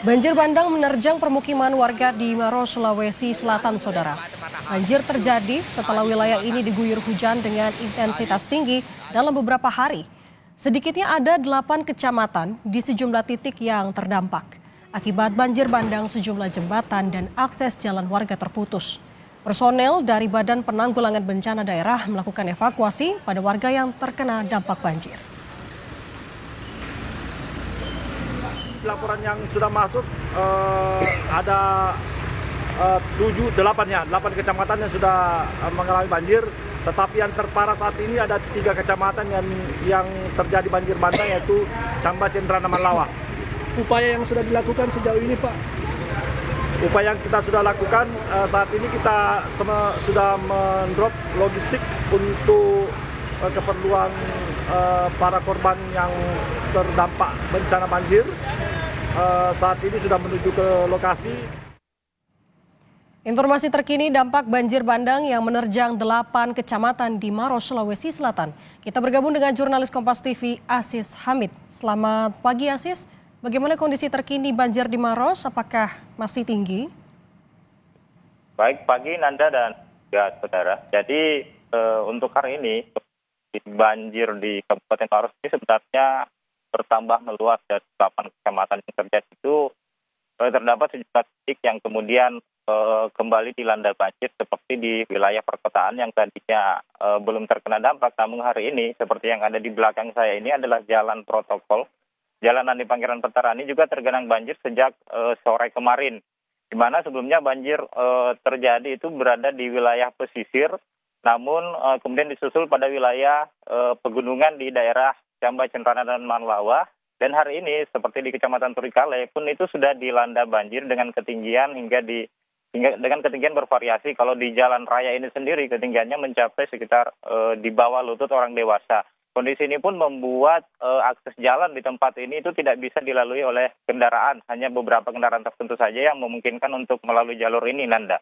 Banjir bandang menerjang permukiman warga di Maros, Sulawesi Selatan, Saudara. Banjir terjadi setelah wilayah ini diguyur hujan dengan intensitas tinggi dalam beberapa hari. Sedikitnya ada 8 kecamatan di sejumlah titik yang terdampak. Akibat banjir bandang, sejumlah jembatan dan akses jalan warga terputus. Personel dari Badan Penanggulangan Bencana Daerah melakukan evakuasi pada warga yang terkena dampak banjir. Laporan yang sudah masuk ada 8 kecamatan yang sudah mengalami banjir, tetapi yang terparah saat ini ada 3 kecamatan yang terjadi banjir bandang, yaitu Camba, Cendrana, Manlawa. Upaya yang sudah dilakukan sejauh ini, Pak? Upaya yang kita sudah lakukan saat ini, kita sudah mendrop logistik untuk keperluan para korban yang terdampak bencana banjir. Saat ini sudah menuju ke lokasi. Informasi terkini dampak banjir bandang yang menerjang 8 kecamatan di Maros, Sulawesi Selatan. Kita bergabung dengan jurnalis Kompas TV Aziz Hamid. Selamat pagi Aziz, bagaimana kondisi terkini banjir di Maros? Apakah masih tinggi? Baik pagi Nanda dan juga saudara. Jadi untuk hari ini banjir di Kabupaten Maros ini sebenarnya bertambah meluas dari 8 kecamatan yang terjadi itu terdapat sejumlah titik yang kemudian kembali dilanda banjir seperti di wilayah perkotaan yang tadinya belum terkena dampak. Namun hari ini seperti yang ada di belakang saya ini adalah jalan protokol. Jalanan di Pangeran Petarani juga tergenang banjir sejak sore kemarin. Di mana sebelumnya banjir terjadi itu berada di wilayah pesisir, namun kemudian disusul pada wilayah pegunungan di daerah Camba, Cendrana, dan Manlawa. Dan hari ini seperti di Kecamatan Turikale pun itu sudah dilanda banjir dengan ketinggian dengan ketinggian bervariasi. Kalau di jalan raya ini sendiri ketinggiannya mencapai sekitar di bawah lutut orang dewasa. Kondisi ini pun membuat akses jalan di tempat ini itu tidak bisa dilalui oleh kendaraan. Hanya beberapa kendaraan tertentu saja yang memungkinkan untuk melalui jalur ini, Nanda.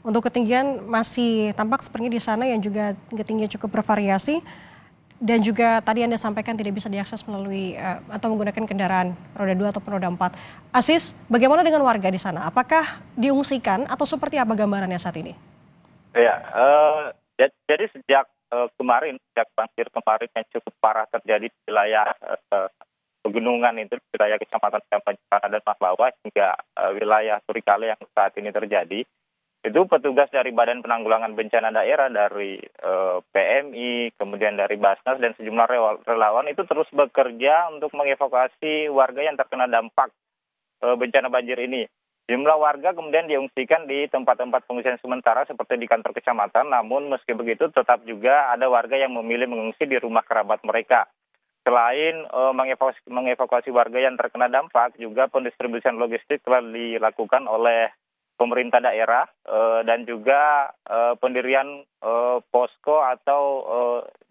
Untuk ketinggian masih tampak sepertinya di sana yang juga ketinggian cukup bervariasi. Dan juga tadi Anda sampaikan tidak bisa diakses melalui atau menggunakan kendaraan roda 2 ataupun roda 4. Aziz, bagaimana dengan warga di sana? Apakah diungsikan atau seperti apa gambarannya saat ini? Ya, jadi sejak banjir kemarin yang cukup parah terjadi di wilayah pegunungan itu, wilayah Kecamatan Camba, Cendrana, dan Manlawa hingga wilayah Turikale yang saat ini terjadi. Itu petugas dari Badan Penanggulangan Bencana Daerah, dari PMI, kemudian dari Basnas dan sejumlah relawan itu terus bekerja untuk mengevakuasi warga yang terkena dampak bencana banjir ini. Jumlah warga kemudian diungsikan di tempat-tempat pengungsian sementara seperti di kantor kecamatan, namun meski begitu tetap juga ada warga yang memilih mengungsi di rumah kerabat mereka. Selain mengevakuasi warga yang terkena dampak, juga pendistribusian logistik telah dilakukan oleh pemerintah daerah dan juga pendirian posko atau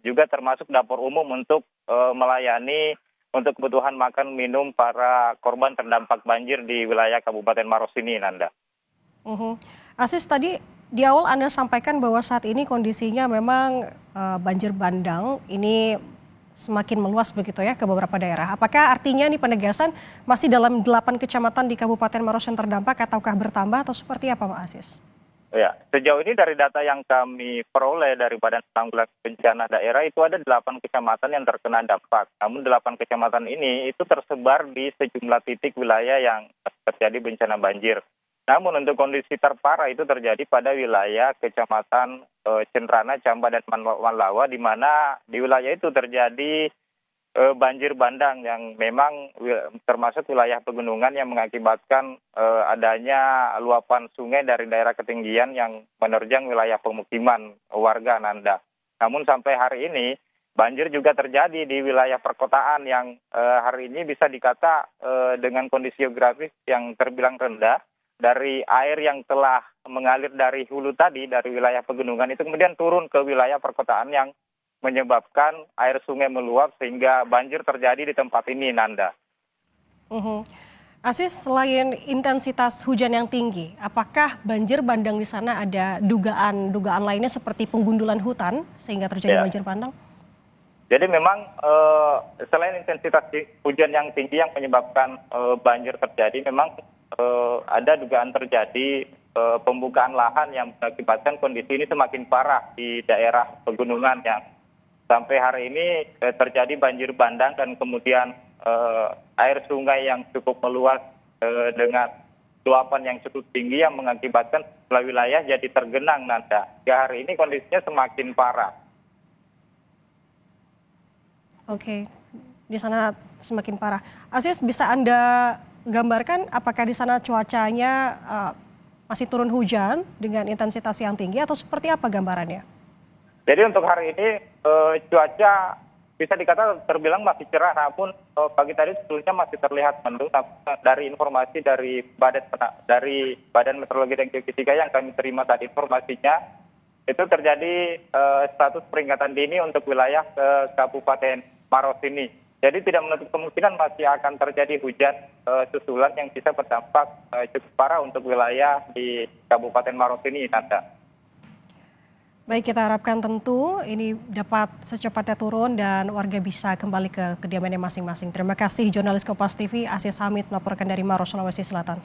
juga termasuk dapur umum untuk melayani untuk kebutuhan makan minum para korban terdampak banjir di wilayah Kabupaten Maros ini, Nanda. Aziz, tadi di awal Anda sampaikan bahwa saat ini kondisinya memang banjir bandang ini semakin meluas begitu ya ke beberapa daerah. Apakah artinya nih penegasan masih dalam 8 kecamatan di Kabupaten Maros yang terdampak ataukah bertambah atau seperti apa, Pak Aziz? Ya, sejauh ini dari data yang kami peroleh dari Badan Penanggulangan Bencana Daerah itu ada 8 kecamatan yang terkena dampak. Namun 8 kecamatan ini itu tersebar di sejumlah titik wilayah yang terjadi bencana banjir. Namun untuk kondisi terparah itu terjadi pada wilayah Kecamatan Cendrana, Camba, dan Manlawa, di mana di wilayah itu terjadi banjir bandang yang memang termasuk wilayah pegunungan yang mengakibatkan adanya luapan sungai dari daerah ketinggian yang menerjang wilayah pemukiman warga, Nanda. Namun sampai hari ini banjir juga terjadi di wilayah perkotaan yang hari ini bisa dikata dengan kondisi geografis yang terbilang rendah. Dari air yang telah mengalir dari hulu tadi, dari wilayah pegunungan itu kemudian turun ke wilayah perkotaan yang menyebabkan air sungai meluap sehingga banjir terjadi di tempat ini, Nanda. Aziz, selain intensitas hujan yang tinggi, apakah banjir bandang di sana ada dugaan lainnya seperti penggundulan hutan sehingga terjadi banjir bandang? Jadi memang selain intensitas hujan yang tinggi yang menyebabkan banjir terjadi, memang ada dugaan terjadi pembukaan lahan yang mengakibatkan kondisi ini semakin parah di daerah pegunungan yang sampai hari ini terjadi banjir bandang dan kemudian air sungai yang cukup meluas dengan luapan yang cukup tinggi yang mengakibatkan wilayah jadi tergenang, Nanda. Ya, hari ini kondisinya semakin parah. Oke, di sana semakin parah. Aziz, bisa Anda gambarkan apakah di sana cuacanya masih turun hujan dengan intensitas yang tinggi atau seperti apa gambarannya? Jadi untuk hari ini cuaca bisa dikatakan terbilang masih cerah, namun pagi tadi sebelumnya masih terlihat mendung. Dari informasi dari Badan Meteorologi dan Geofisika yang kami terima saat informasinya, itu terjadi status peringatan dini untuk wilayah Kabupaten Maros ini. Jadi tidak menutup kemungkinan masih akan terjadi hujan susulan yang bisa berdampak cukup parah untuk wilayah di Kabupaten Maros ini, Nanda. Baik, kita harapkan tentu ini dapat secepatnya turun dan warga bisa kembali ke kediamannya masing-masing. Terima kasih jurnalis Kompas TV Aziz Hamid melaporkan dari Maros, Sulawesi Selatan.